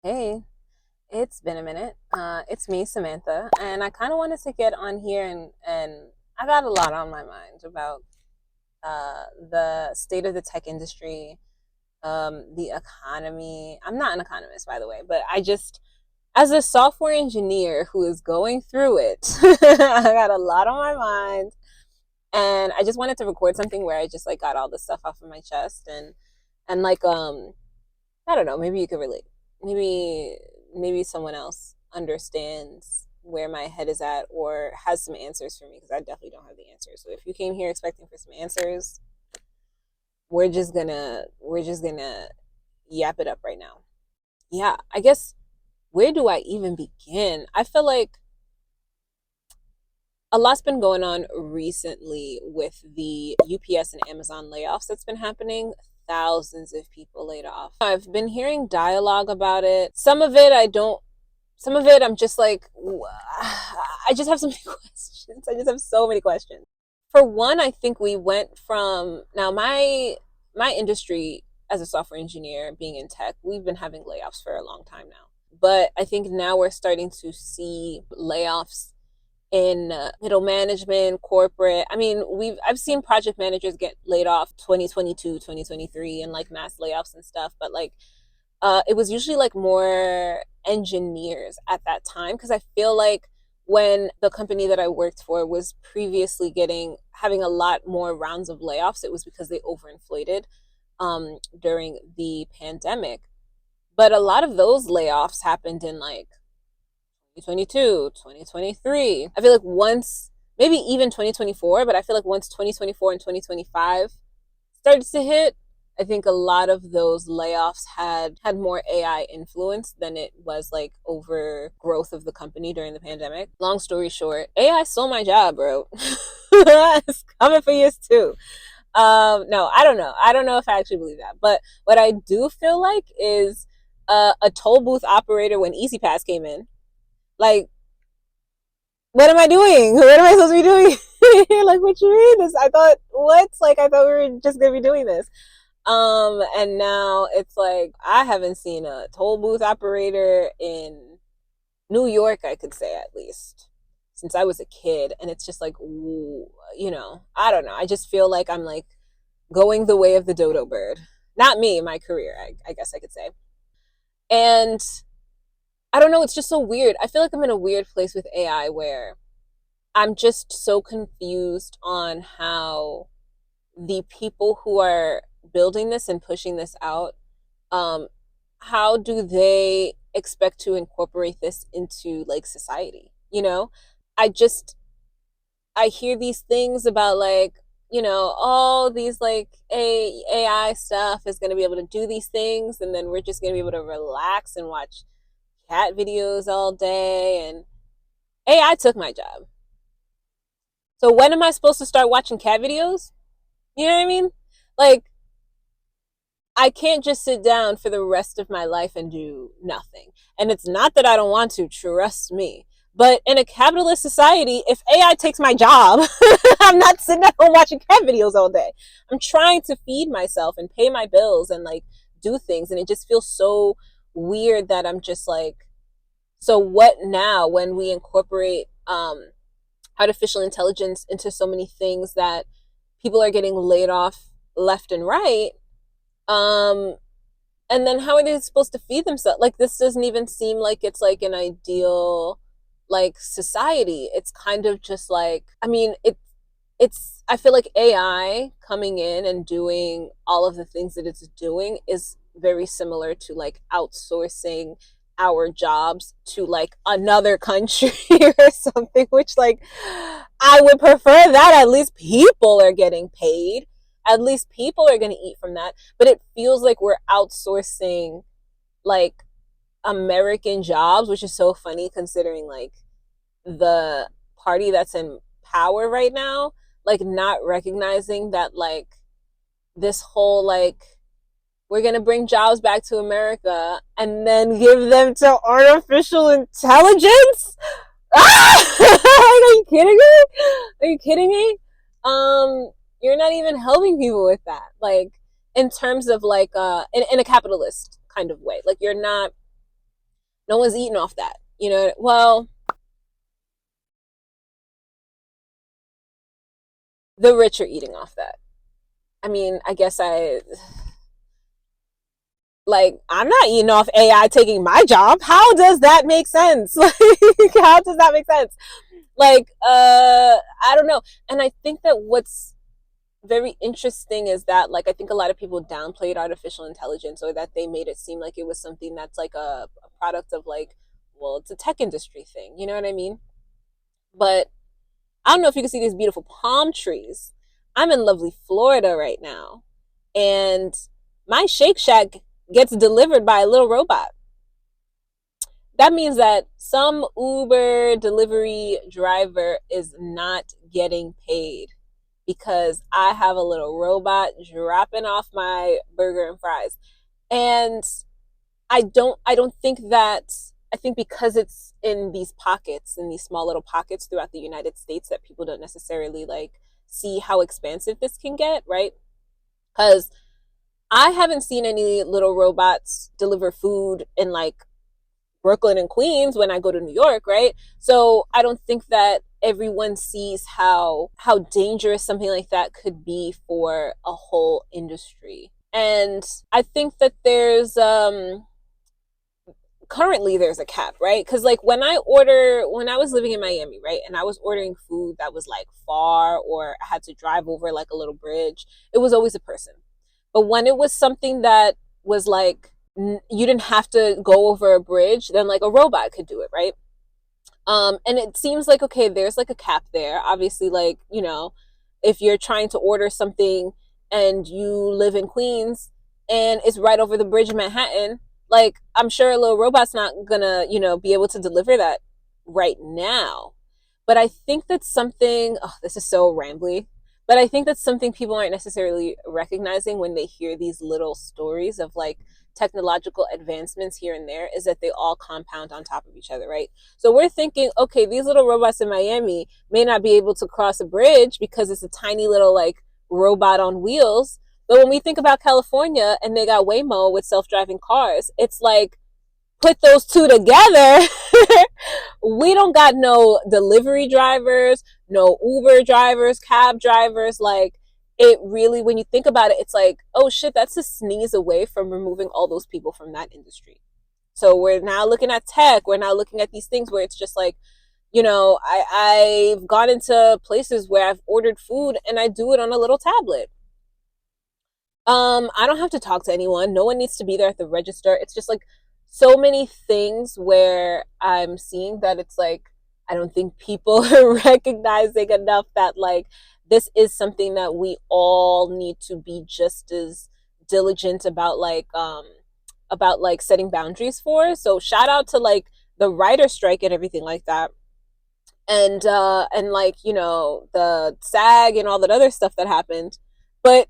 Hey, it's been a minute. It's me, Samantha, and I kind of wanted to get on here and I got a lot on my mind about the state of the tech industry, the economy. I'm not an economist, by the way, but as a software engineer who is going through it, I got a lot on my mind, and I just wanted to record something where I just like got all this stuff off of my chest and like I don't know, maybe you could relate. Maybe someone else understands where my head is at or has some answers for me because I definitely don't have the answers. So if you came here expecting for some answers, we're just gonna yap it up right now. Yeah, I guess where do I even begin? I feel like a lot's been going on recently with the UPS and Amazon layoffs that's been happening. Thousands of people laid off. I've been hearing dialogue about it. Some of it I'm just like, I just have so many questions. I just have so many questions. For one, I think we went from now my industry as a software engineer being in tech, we've been having layoffs for a long time now. But I think now we're starting to see layoffs in middle management, corporate. I mean, I've seen project managers get laid off 2022, 2023, and like mass layoffs and stuff, but like it was usually like more engineers at that time because I feel like when the company that I worked for was previously getting having a lot more rounds of layoffs, it was because they overinflated during the pandemic. But a lot of those layoffs happened in like 2022, 2023. I feel like once, maybe even 2024, but I feel like once 2024 and 2025 started to hit, I think a lot of those layoffs had more AI influence than it was like over growth of the company during the pandemic. Long story short, AI stole my job, bro. It's coming for years too. No, I don't know. I don't know if I actually believe that. But what I do feel like is a toll booth operator when Easy Pass came in. Like, what am I doing? What am I supposed to be doing? Like, what you mean? This? I thought, what? Like, I thought we were just gonna be doing this. And now it's like I haven't seen a toll booth operator in New York, I could say at least, since I was a kid. And it's just like, I don't know. I just feel like I'm like going the way of the dodo bird. Not me, my career, I guess I could say. And I don't know, it's just so weird. I feel like I'm in a weird place with AI where I'm just so confused on how the people who are building this and pushing this out, um, how do they expect to incorporate this into like society? I just I hear these things about like, all these like AI stuff is going to be able to do these things, and then we're just going to be able to relax and watch cat videos all day. And AI took my job. So when am I supposed to start watching cat videos? You know what I mean? Like, I can't just sit down for the rest of my life and do nothing. And it's not that I don't want to, trust me. But in a capitalist society, if AI takes my job, I'm not sitting at home watching cat videos all day. I'm trying to feed myself and pay my bills and like do things. And it just feels so weird that I'm just like, so what now when we incorporate artificial intelligence into so many things that people are getting laid off left and right? Um, and then how are they supposed to feed themselves? Like this doesn't even seem like it's like an ideal like society. It's kind of just like I mean, it's I feel like AI coming in and doing all of the things that it's doing is very similar to like outsourcing our jobs to like another country or something, which like I would prefer that. At least people are getting paid, at least people are going to eat from that. But it feels like we're outsourcing like American jobs, which is so funny considering like the party that's in power right now, like not recognizing that like this whole like we're gonna bring jobs back to America and then give them to artificial intelligence. Ah! Are you kidding me? Are you kidding me? You're not even helping people with that. Like in terms of like in a capitalist kind of way. Like you're not. No one's eating off that. Well, the rich are eating off that. I mean, I guess I'm not eating off AI taking my job. How does that make sense? Like, how does that make sense? I don't know. And I think that what's very interesting is that, like, I think a lot of people downplayed artificial intelligence, or that they made it seem like it was something that's like a product of, like, well, it's a tech industry thing. You know what I mean? But I don't know if you can see these beautiful palm trees. I'm in lovely Florida right now, and my Shake Shack gets delivered by a little robot. That means that some Uber delivery driver is not getting paid because I have a little robot dropping off my burger and fries. And I don't think that, I think because it's in these pockets, in these small little pockets throughout the United States, that people don't necessarily like see how expansive this can get, right? Cuz I haven't seen any little robots deliver food in like Brooklyn and Queens when I go to New York, right? So I don't think that everyone sees how dangerous something like that could be for a whole industry. And I think that there's currently there's a cap, right? Because like when I was living in Miami, right, and I was ordering food that was like far, or I had to drive over like a little bridge, it was always a person. But when it was something that was like you didn't have to go over a bridge, then like a robot could do it, right? And it seems like, okay, there's like a cap there. Obviously, like, if you're trying to order something and you live in Queens and it's right over the bridge in Manhattan, like, I'm sure a little robot's not gonna, be able to deliver that right now. But I think that's something, oh, this is so rambly, but I think that's something people aren't necessarily recognizing when they hear these little stories of like technological advancements here and there, is that they all compound on top of each other, right? So we're thinking, okay, these little robots in Miami may not be able to cross a bridge because it's a tiny little like robot on wheels. But when we think about California and they got Waymo with self-driving cars, it's like, put those two together. We don't got no delivery drivers, no Uber drivers, cab drivers. Like, it really, when you think about it, it's like, oh shit, that's a sneeze away from removing all those people from that industry. So we're now looking at tech. We're now looking at these things where it's just like, I've gone into places where I've ordered food and I do it on a little tablet. I don't have to talk to anyone. No one needs to be there at the register. It's just like so many things where I'm seeing that it's like I don't think people are recognizing enough that like this is something that we all need to be just as diligent about like setting boundaries for. So shout out to like the writer strike and everything like that. And like, the SAG and all that other stuff that happened. But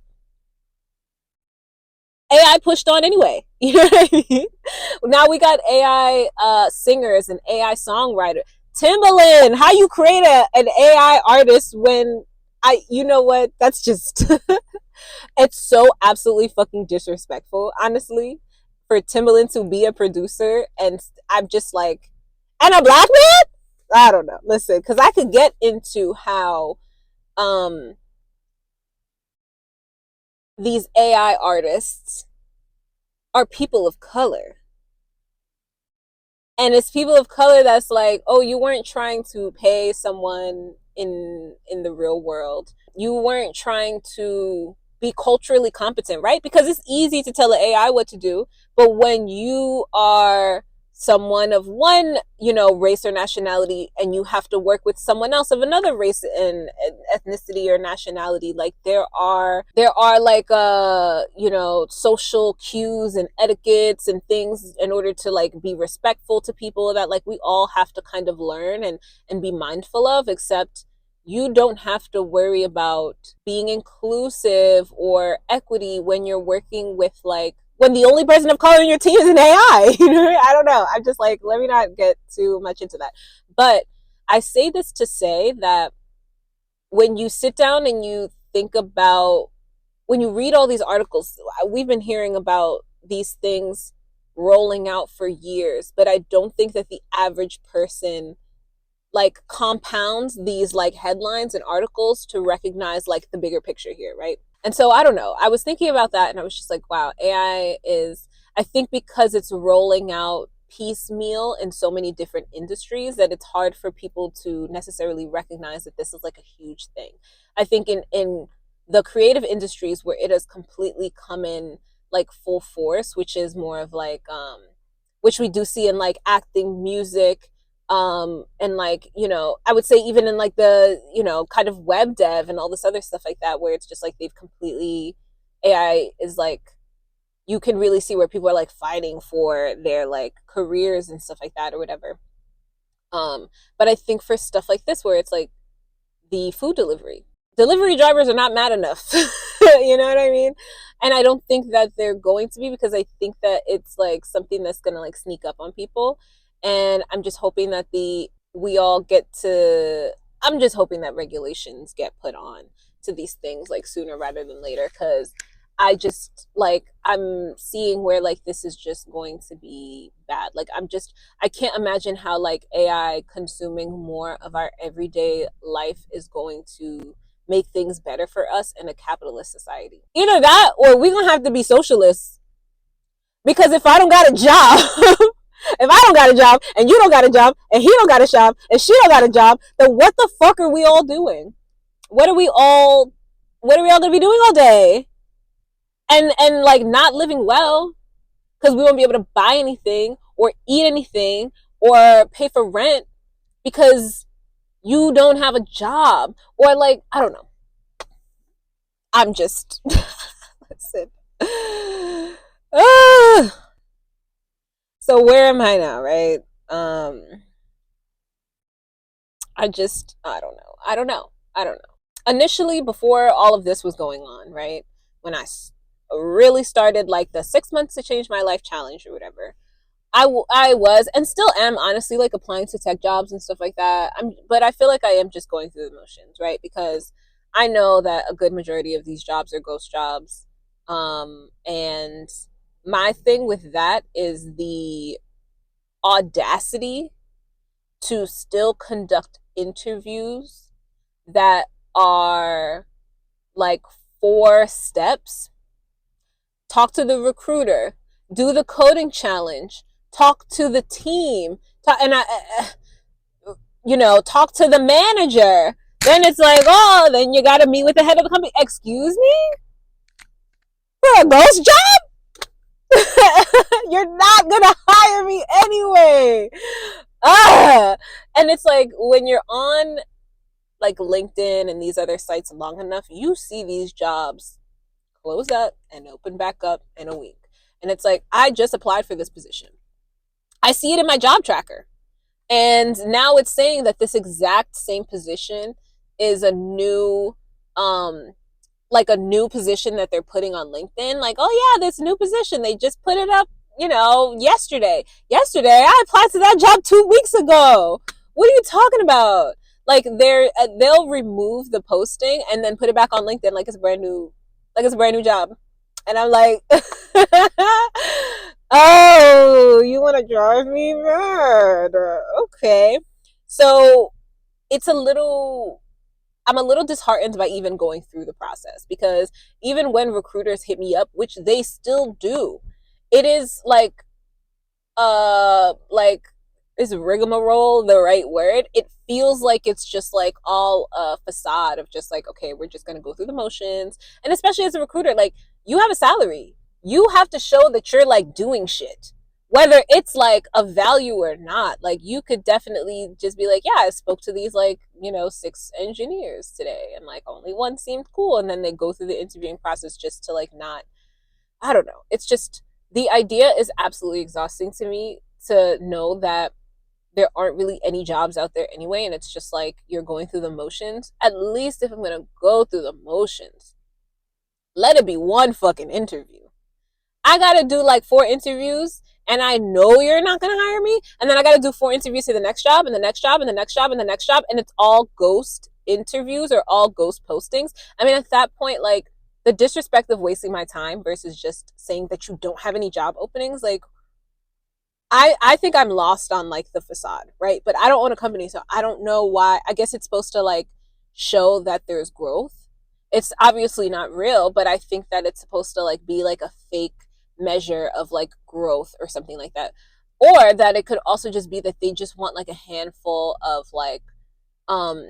AI pushed on anyway. You know what I mean? Now we got AI singers and AI songwriter. Timbaland, how you create an AI artist when you know what? That's just, it's so absolutely fucking disrespectful, honestly, for Timbaland to be a producer. And I'm just like, and a black man? I don't know. Listen, because I could get into how um, these AI artists are people of color, and it's people of color that's like, oh, you weren't trying to pay someone in the real world, you weren't trying to be culturally competent, right? Because it's easy to tell the AI what to do, but when you are someone of one, race or nationality, and you have to work with someone else of another race and ethnicity or nationality, like there are like social cues and etiquettes and things in order to like be respectful to people that like we all have to kind of learn and be mindful of. Except you don't have to worry about being inclusive or equity when you're working with like when the only person of color in your team is an AI. I don't know. I'm just like, let me not get too much into that. But I say this to say that when you sit down and you think about, when you read all these articles, we've been hearing about these things rolling out for years, but I don't think that the average person like compounds these like headlines and articles to recognize like the bigger picture here, right? And so I don't know. I was thinking about that and I was just like, wow, AI is, I think because it's rolling out piecemeal in so many different industries that it's hard for people to necessarily recognize that this is like a huge thing. I think in the creative industries where it has completely come in like full force, which is more of like which we do see in like acting, music, and like, you know, I would say even in like the, you know, kind of web dev and all this other stuff like that, where it's just like they've completely, AI is like, you can really see where people are like fighting for their like careers and stuff like that or whatever. But I think for stuff like this where it's like the food delivery drivers are not mad enough. You know what I mean? And I don't think that they're going to be, because I think that it's like something that's going to like sneak up on people. And I'm just hoping that we all get to, I'm just hoping that regulations get put on to these things like sooner rather than later, cuz I just like, I'm seeing where like this is just going to be bad. Like I can't imagine how like AI consuming more of our everyday life is going to make things better for us in a capitalist society. Either that or we're going to have to be socialists, because if I don't got a job, if I don't got a job and you don't got a job and he don't got a job and she don't got a job, then what the fuck are we all doing? What are we all going to be doing all day? And like not living well, because we won't be able to buy anything or eat anything or pay for rent because you don't have a job, or like, I don't know. I'm just listen. So where am I now, right? I don't know. Initially, before all of this was going on, right? When really started like the 6 months to change my life challenge or whatever, I was and still am honestly like applying to tech jobs and stuff like that. But I feel like I am just going through the motions, right? Because I know that a good majority of these jobs are ghost jobs. And my thing with that is the audacity to still conduct interviews that are like 4 steps. Talk to the recruiter, do the coding challenge, talk to the team, you know, talk to the manager. Then it's like, oh, then you got to meet with the head of the company. Excuse me? For a ghost job? You're not going to hire me anyway. And it's like when you're on like LinkedIn and these other sites long enough, you see these jobs close up and open back up in a week. And it's like, I just applied for this position. I see it in my job tracker. And now it's saying that this exact same position is a new, like a new position that they're putting on LinkedIn. Like, oh yeah, this new position. They just put it up, you know, yesterday. Yesterday, I applied to that job 2 weeks ago. What are you talking about? Like they'll remove the posting and then put it back on LinkedIn like it's a brand new job. And I'm like, oh, you want to drive me mad? Okay. So it's I'm a little disheartened by even going through the process, because even when recruiters hit me up, which they still do, it is like, is rigmarole the right word? It feels like it's just like all a facade of just like, okay, we're just gonna go through the motions. And especially as a recruiter, like, you have a salary. You have to show that you're like doing shit. Whether it's like a value or not. Like, you could definitely just be like, yeah, I spoke to these like, you know, 6 engineers today and like only one seemed cool. And then they go through the interviewing process just to like not, I don't know. It's just, the idea is absolutely exhausting to me, to know that there aren't really any jobs out there anyway, and it's just like you're going through the motions. At least if I'm gonna go through the motions, let it be one fucking interview. I gotta do like 4 interviews, and I know you're not gonna hire me, and then I gotta do 4 interviews to the next job and the next job and the next job and the next job, and it's all ghost interviews or all ghost postings. I mean, at that point, like, the disrespect of wasting my time versus just saying that you don't have any job openings, like, I think I'm lost on like the facade, right? But I don't own a company, so I don't know why. I guess it's supposed to like show that there's growth. It's obviously not real, but I think that it's supposed to like be like a fake measure of like growth or something like that. Or that it could also just be that they just want like a handful of um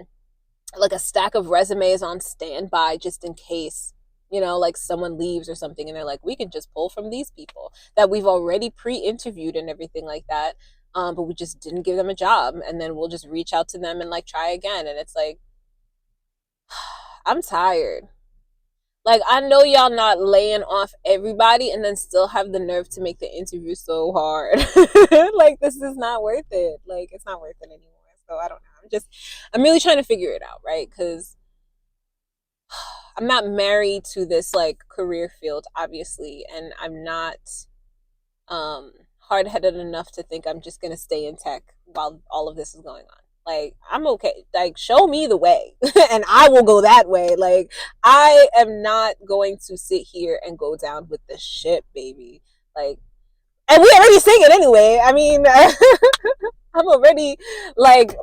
like a stack of resumes on standby just in case, like someone leaves or something, and they're like, we can just pull from these people that we've already pre-interviewed and everything like that, but we just didn't give them a job, and then we'll just reach out to them and like try again. And it's like, I'm tired. Like, I know y'all not laying off everybody and then still have the nerve to make the interview so hard. Like, this is not worth it. Like, it's not worth it anymore. So I don't know. I'm really trying to figure it out, right? Because I'm not married to this like career field, obviously, and I'm not hard headed enough to think I'm just gonna stay in tech while all of this is going on. Like, I'm okay. Like, show me the way and I will go that way. Like, I am not going to sit here and go down with the ship, baby. Like, and we already sing it anyway. I mean, I'm already like,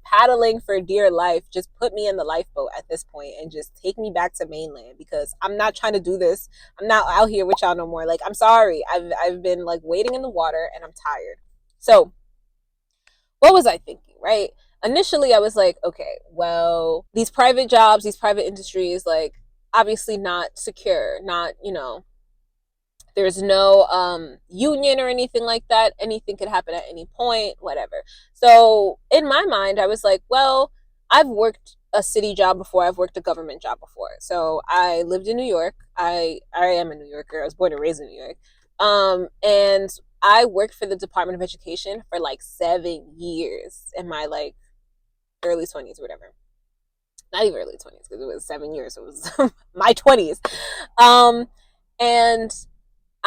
paddling for dear life. Just put me in the lifeboat at this point and just take me back to mainland, because I'm not trying to do this. I'm not out here with y'all no more. Like, I'm sorry. I've been like waiting in the water and I'm tired. So, what was I thinking, right? Initially, I was like, okay, well, these private jobs, these private industries, like, obviously not secure, not, there's no union or anything like that. Anything could happen at any point, whatever. So in my mind, I was like, well, I've worked a city job before. I've worked a government job before. So I lived in New York. I am a New Yorker. I was born and raised in New York. And I worked for the Department of Education for like 7 years in my like early 20s or whatever. Not even early 20s, because it was 7 years. It was my 20s. Um, and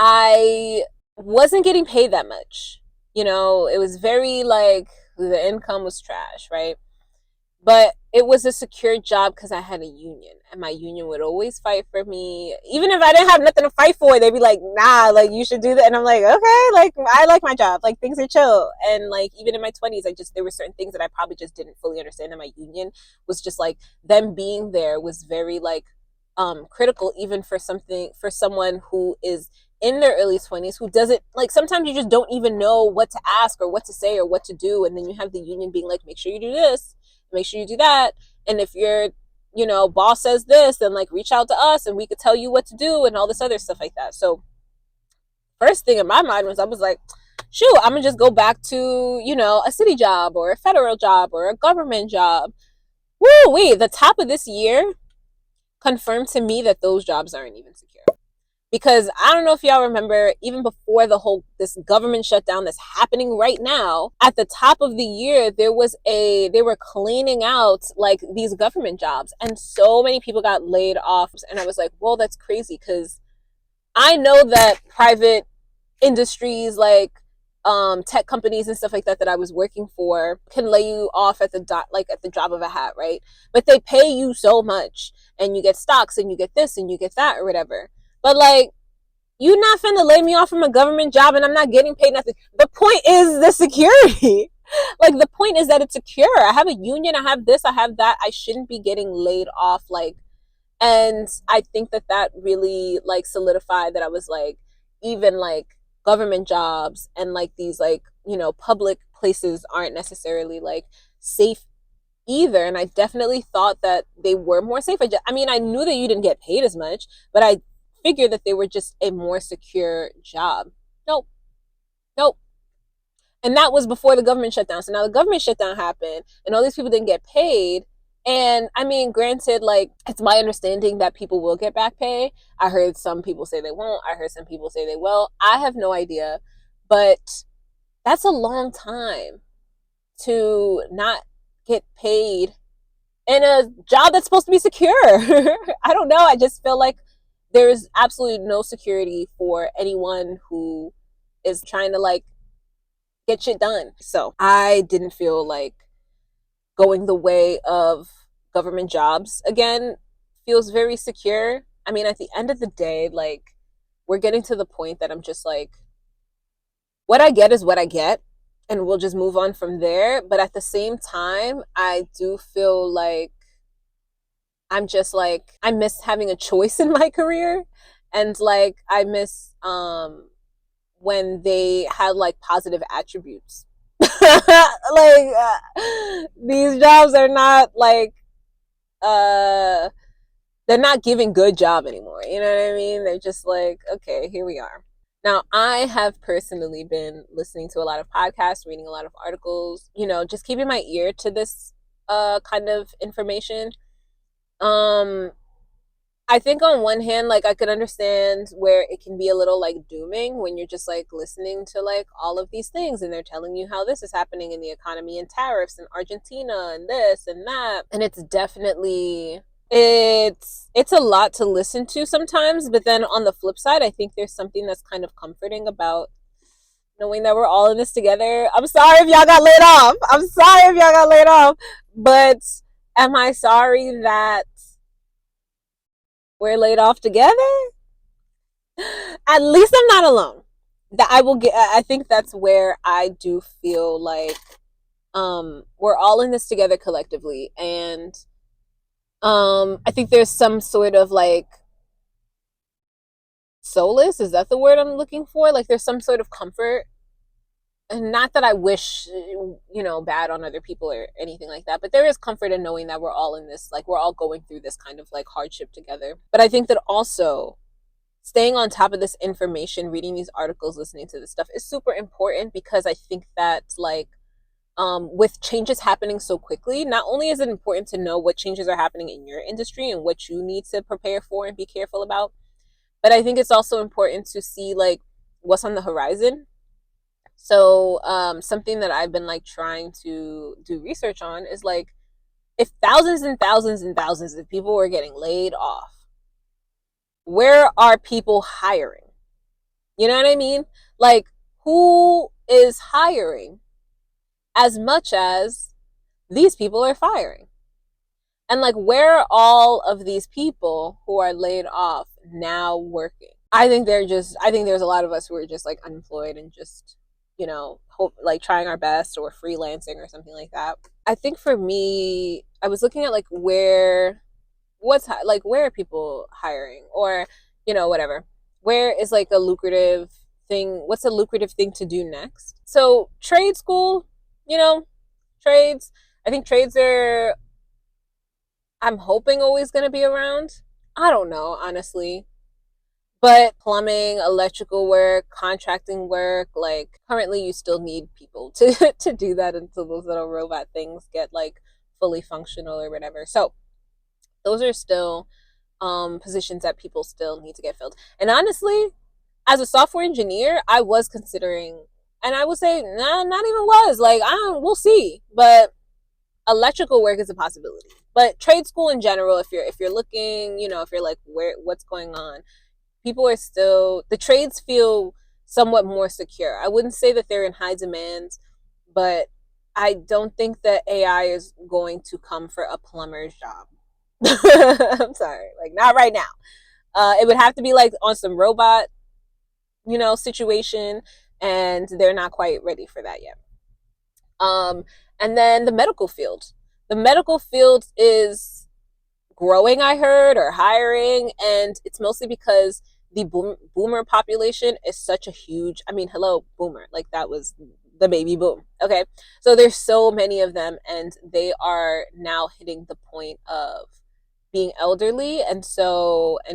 I wasn't getting paid that much. It was very like the income was trash, right? But it was a secure job because I had a union, and my union would always fight for me. Even if I didn't have nothing to fight for, they'd be like, nah, like, you should do that. And I'm like, okay, like, I like my job. Like, things are chill. And like, even in my 20s, there were certain things that I probably just didn't fully understand. And my union was just like, them being there was very like critical, even for someone who is in their early 20s, who doesn't like, sometimes you just don't even know what to ask or what to say or what to do, and then you have the union being like, make sure you do this, make sure you do that, and if your boss says this, then like reach out to us and we could tell you what to do and all this other stuff like that. So first thing in my mind was, I was like, shoot, I'm gonna just go back to a city job or a federal job or a government job. Woo wee, the top of this year confirmed to me that those jobs aren't even secure. Because I don't know if y'all remember, even before this government shutdown that's happening right now, at the top of the year, they were cleaning out like these government jobs, and so many people got laid off. And I was like, whoa, that's crazy. Because I know that private industries, like tech companies and stuff like that I was working for, can lay you off at the drop of a hat, right? But they pay you so much, and you get stocks, and you get this, and you get that, or whatever. But like, you're not finna lay me off from a government job and I'm not getting paid nothing. The point is the security. Like, the point is that it's secure. I have a union, I have this, I have that. I shouldn't be getting laid off. Like, and I think that really like solidified that I was like, even like government jobs and like these like, public places aren't necessarily like safe either. And I definitely thought that they were more safe. I mean, I knew that you didn't get paid as much, but I figured that they were just a more secure job. Nope. Nope. And that was before the government shutdown. So now the government shutdown happened and all these people didn't get paid. And I mean, granted, like, it's my understanding that people will get back pay. I heard some people say they won't. I heard some people say they will. I have no idea. But that's a long time to not get paid in a job that's supposed to be secure. I don't know. I just feel like there's absolutely no security for anyone who is trying to like get shit done. So I didn't feel like going the way of government jobs again feels very secure. I mean, at the end of the day, like, we're getting to the point that I'm just like, what I get is what I get, and we'll just move on from there. But at the same time, I do feel like I'm just like, I miss having a choice in my career. And like, I miss when they had like positive attributes. Like, these jobs are not like, uh, they're not giving good job anymore. You know what I mean? They're just like, okay, here we are. Now, I have personally been listening to a lot of podcasts, reading a lot of articles, just keeping my ear to this kind of information. Um I think on one hand, like I could understand where it can be a little like dooming when you're just like listening to like all of these things and they're telling you how this is happening in the economy and tariffs and Argentina and this and that. And it's definitely it's a lot to listen to sometimes, but then on the flip side, I think there's something that's kind of comforting about knowing that we're all in this together. I'm sorry if y'all got laid off. I'm sorry if y'all got laid off, but am I sorry that we're laid off together? At least I'm not alone. That I will get. I think that's where I do feel like we're all in this together collectively, and I think there's some sort of like solace. Is that the word I'm looking for? Like there's some sort of comfort, and not that I wish bad on other people or anything like that, but there is comfort in knowing that we're all in this, like we're all going through this kind of like hardship together. But I think that also staying on top of this information, reading these articles, listening to this stuff is super important, because I think that like with changes happening so quickly, not only is it important to know what changes are happening in your industry and what you need to prepare for and be careful about, but I think it's also important to see like what's on the horizon. So something that I've been like trying to do research on is like, if thousands and thousands and thousands of people were getting laid off, where are people hiring? You know what I mean? Like, who is hiring as much as these people are firing? And like, where are all of these people who are laid off now working? I think there's a lot of us who are just like unemployed and just, hope like trying our best or freelancing or something like that. I think for me, I was looking at like where are people hiring, or whatever, where is like a lucrative thing, what's a lucrative thing to do next. So trade school, you know trades, I think trades are, I'm hoping, always going to be around. I don't know, honestly, but plumbing, electrical work, contracting work, like currently you still need people to to do that until those little robot things get like fully functional or whatever. So those are still positions that people still need to get filled. And honestly, as a software engineer, I was considering, and I would say, nah, not even was, like, I don't, we'll see. But electrical work is a possibility. But trade school in general, if you're looking, if you're like, what's going on, people are still, the trades feel somewhat more secure. I wouldn't say that they're in high demand, but I don't think that AI is going to come for a plumber's job. I'm sorry, like not right now. It would have to be like on some robot, situation, and they're not quite ready for that yet. Um, and then the medical field. The medical field is growing, I heard, or hiring, and it's mostly because the boomer population is such a huge. I mean, hello, boomer, like that was the baby boom. Okay, so there's so many of them, and they are now hitting the point of being elderly, and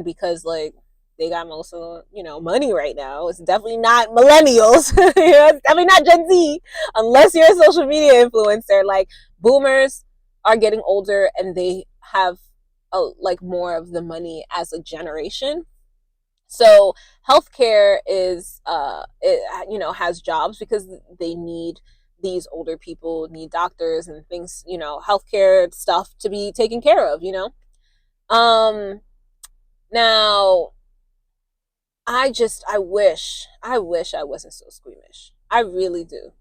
because like they got most of money right now, it's definitely not millennials. It's definitely not Gen Z, unless you're a social media influencer. Like boomers are getting older and they have like more of the money as a generation. So healthcare is it has jobs because they need, these older people need doctors and things, healthcare stuff to be taken care of. um, Now, I wish I wasn't so squeamish. I really do.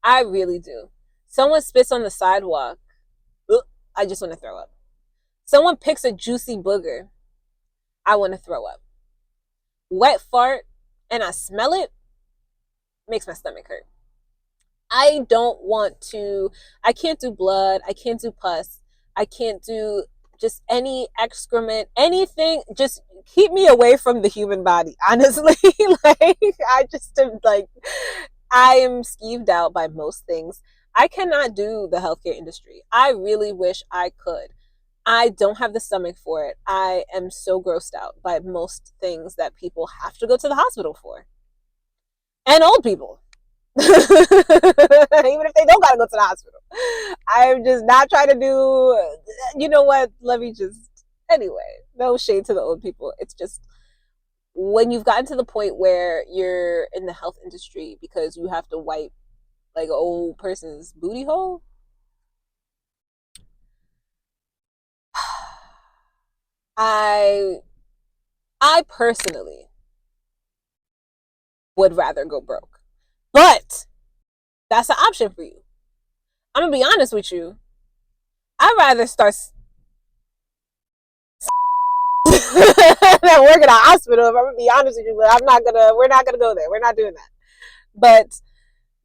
I really do. Someone spits on the sidewalk. Ugh, I just want to throw up. Someone picks a juicy booger. I want to throw up. Wet fart and I smell it. makes my stomach hurt. I don't want to, I can't do blood, I can't do pus, I can't do just any excrement, anything. Just keep me away from the human body, honestly. Like, I just am like, I am skeeved out by most things. I cannot do the healthcare industry. I really wish I could. I don't have the stomach for it. I am so grossed out by most things that people have to go to the hospital for. And old people. Even if they don't gotta go to the hospital. I'm just not trying to do, you know what? Let me just, anyway, no shade to the old people. It's just when you've gotten to the point where you're in the health industry because you have to wipe like an old person's booty hole. I I personally would rather go broke. But that's an option for you. I'm gonna be honest with you. I'd rather start than work in a hospital. If I'm gonna be honest with you, but we're not gonna go there. We're not doing that. But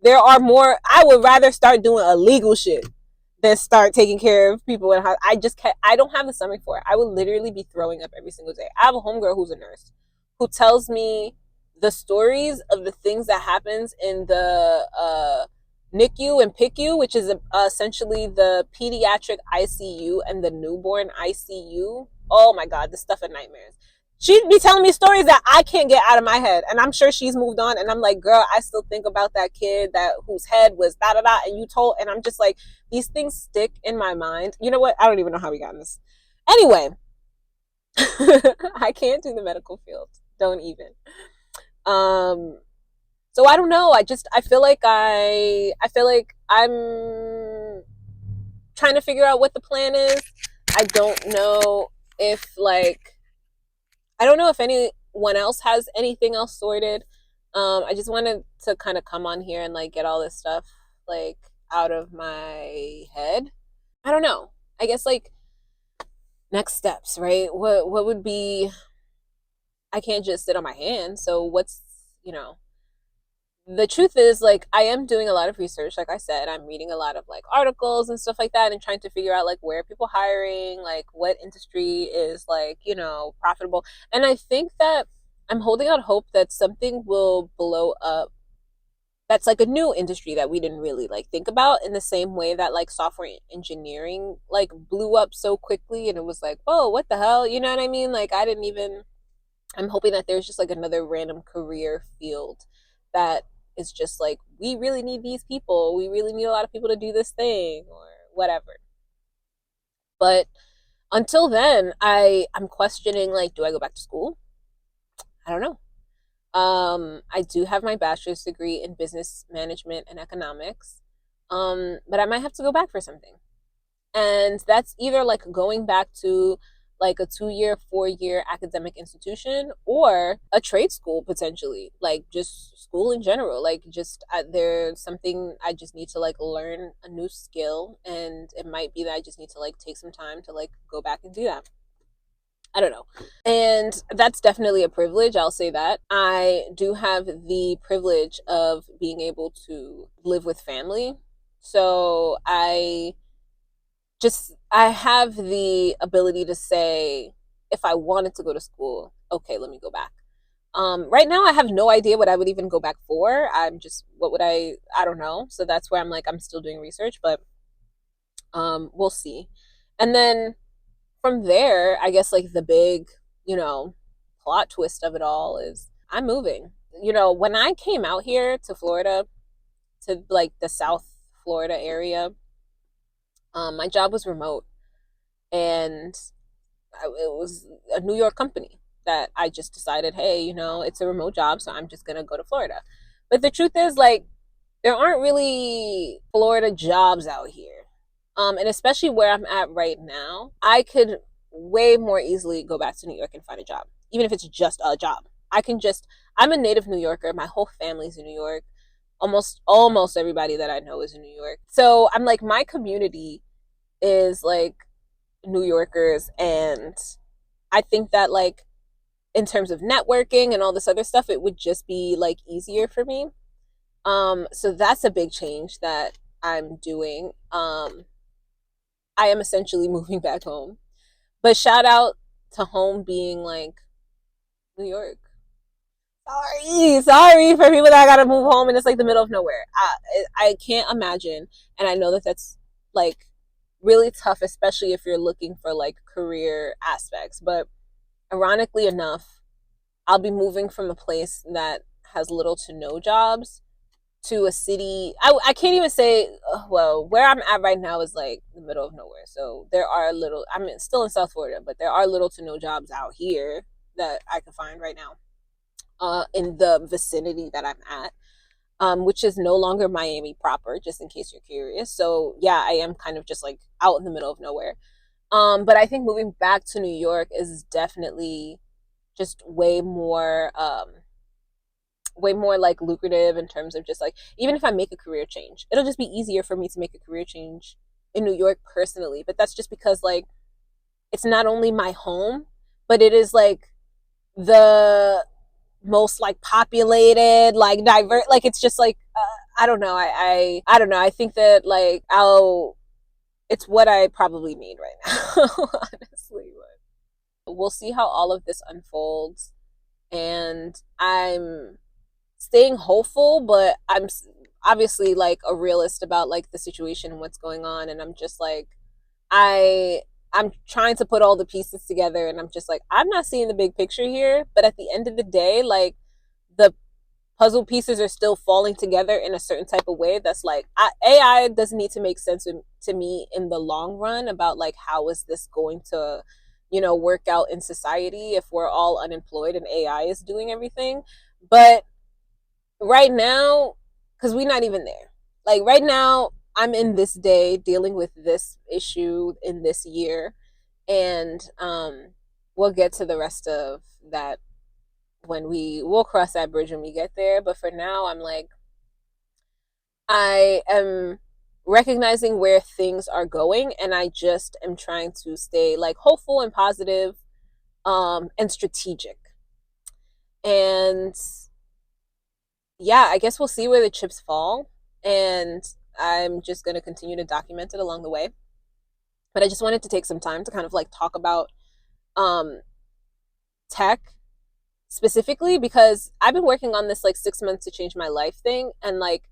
there are more. I would rather start doing illegal shit than start taking care of people in house. I just can't. I don't have the stomach for it. I would literally be throwing up every single day. I have a homegirl who's a nurse who tells me the stories of the things that happens in the NICU and PICU, which is essentially the pediatric ICU and the newborn ICU. Oh my God, this stuff are nightmares. She'd be telling me stories that I can't get out of my head, and I'm sure she's moved on. And I'm like, girl, I still think about that kid that whose head was da da da, and you told, and I'm just like, these things stick in my mind. You know what? I don't even know how we got in this. Anyway, I can't do the medical field. Don't even. Um, so I don't know. I feel like I feel like I'm trying to figure out what the plan is. I don't know if like I don't know if anyone else has anything else sorted. I just wanted to kind of come on here and like get all this stuff like out of my head. I don't know. I guess like next steps, right? What would be I can't just sit on my hands. So what's, you know, the truth is like I am doing a lot of research. Like I said, I'm reading a lot of like articles and stuff like that and trying to figure out like where people hiring, like what industry is like, you know, profitable. And I think that I'm holding out hope that something will blow up that's like a new industry that we didn't really like think about in the same way that like software engineering like blew up so quickly and it was like, "Oh, what the hell?" You know what I mean? Like I didn't even I'm hoping that there's just like another random career field that is just like, we really need these people. We really need a lot of people to do this thing or whatever. But until then, I'm questioning like, do I go back to school? I don't know. I do have my bachelor's degree in business management and economics. But I might have to go back for something. And that's either like going back to like a 2 year 4 year academic institution or a trade school potentially, like just school in general, like just there's something I just need to like learn a new skill, and it might be that I just need to like take some time to like go back and do that. I don't know. And that's definitely a privilege. I'll say that. I do have the privilege of being able to live with family. So I have the ability to say if I wanted to go to school, okay, let me go back. Right now I have no idea what I would even go back for. I'm just what would I don't know. So that's where I'm like I'm still doing research, but we'll see. And then from there, I guess like the big, you know, plot twist of it all is I'm moving. You know, when I came out here to Florida, to like the South Florida area, my job was remote, and it was a New York company that I just decided, hey, you know, it's a remote job, so I'm just gonna go to Florida. But the truth is, like, there aren't really Florida jobs out here. And especially where I'm at right now, I could way more easily go back to New York and find a job, even if it's just a job. I'm a native New Yorker. My whole family's in New York. Almost everybody that I know is in New York. So I'm like, my community is like New Yorkers, and I think that like in terms of networking and all this other stuff, it would just be like easier for me. So that's a big change that I'm doing. I am essentially moving back home. But shout out to home being like New York. Sorry for people that gotta move home and it's like the middle of nowhere. I can't imagine, and I know that that's like really tough, especially if you're looking for like career aspects. But ironically enough, I'll be moving from a place that has little to no jobs to a city. I can't even say, well, where I'm at right now is like the middle of nowhere. So there are little, I'm still in South Florida, but there are little to no jobs out here that I can find right now in the vicinity that I'm at. Which is no longer Miami proper, just in case you're curious. So yeah, I am kind of just like out in the middle of nowhere. But I think moving back to New York is definitely just way more like lucrative in terms of just like, even if I make a career change, it'll just be easier for me to make a career change in New York personally. But that's just because like it's not only my home, but it is like the most like populated, like divert, like it's just like I don't know. I don't know. I think that like I'll it's what I probably need right now, honestly. But we'll see how all of this unfolds, and I'm staying hopeful, but I'm obviously like a realist about like the situation and what's going on, and I'm just like I I'm trying to put all the pieces together, and I'm just like I'm not seeing the big picture here, but at the end of the day, like the puzzle pieces are still falling together in a certain type of way that's like AI doesn't need to make sense to me in the long run about like how is this going to work out in society if we're all unemployed and AI is doing everything. But right now, because we're not even there. Like right now, I'm in this day dealing with this issue in this year, and we'll get to the rest of that when we'll cross that bridge when we get there. But for now, I'm like, I am recognizing where things are going, and I just am trying to stay like hopeful and positive, and strategic. And yeah, I guess we'll see where the chips fall. And I'm just going to continue to document it along the way. But I just wanted to take some time to kind of like talk about um, tech specifically because I've been working on this like 6 months to change my life thing. And like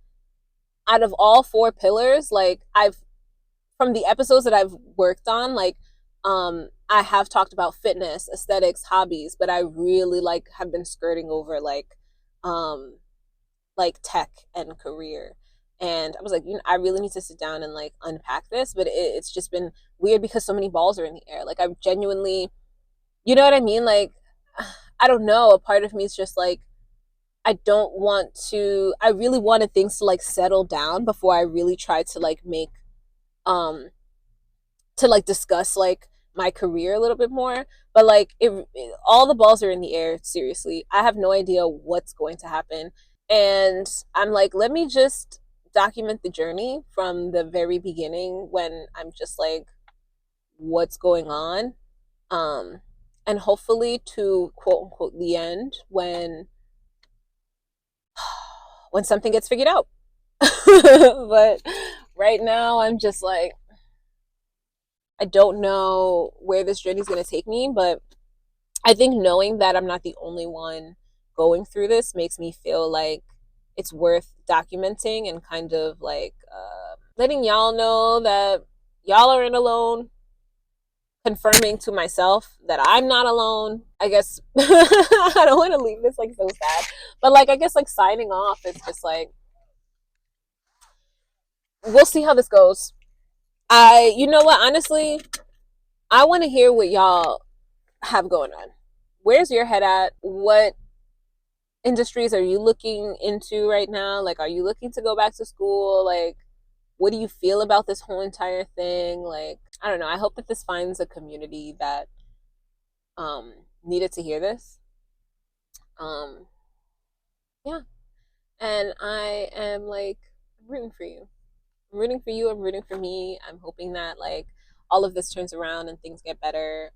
out of all four pillars, like from the episodes that I've worked on, like, I have talked about fitness, aesthetics, hobbies, but I really like have been skirting over um, like tech and career. And I was like, I really need to sit down and like unpack this, but it's just been weird because so many balls are in the air. Like I've genuinely, you know what I mean? Like, I don't know. A part of me is just like, I don't want to, I really wanted things to like settle down before I really tried to like um, to like discuss like my career a little bit more. But like, all the balls are in the air, seriously. I have no idea what's going to happen. And I'm like, let me just document the journey from the very beginning when I'm just like, what's going on? Um, and hopefully to quote unquote the end when something gets figured out. But right now I'm just like, I don't know where this journey is going to take me, but I think knowing that I'm not the only one going through this makes me feel like it's worth documenting and kind of like letting y'all know that y'all aren't alone, confirming to myself that I'm not alone. I guess I don't want to leave this like so sad, but like I guess like signing off, it's just like we'll see how this goes. You know what, honestly, I want to hear what y'all have going on. Where's your head at? What industries are you looking into right now? Like, are you looking to go back to school? Like, what do you feel about this whole entire thing? Like, I don't know. I hope that this finds a community that needed to hear this. Um, yeah. And I am like rooting for you. I'm rooting for you. I'm rooting for me. I'm hoping that like all of this turns around and things get better.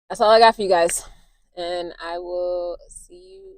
That's all I got for you guys. And I will see you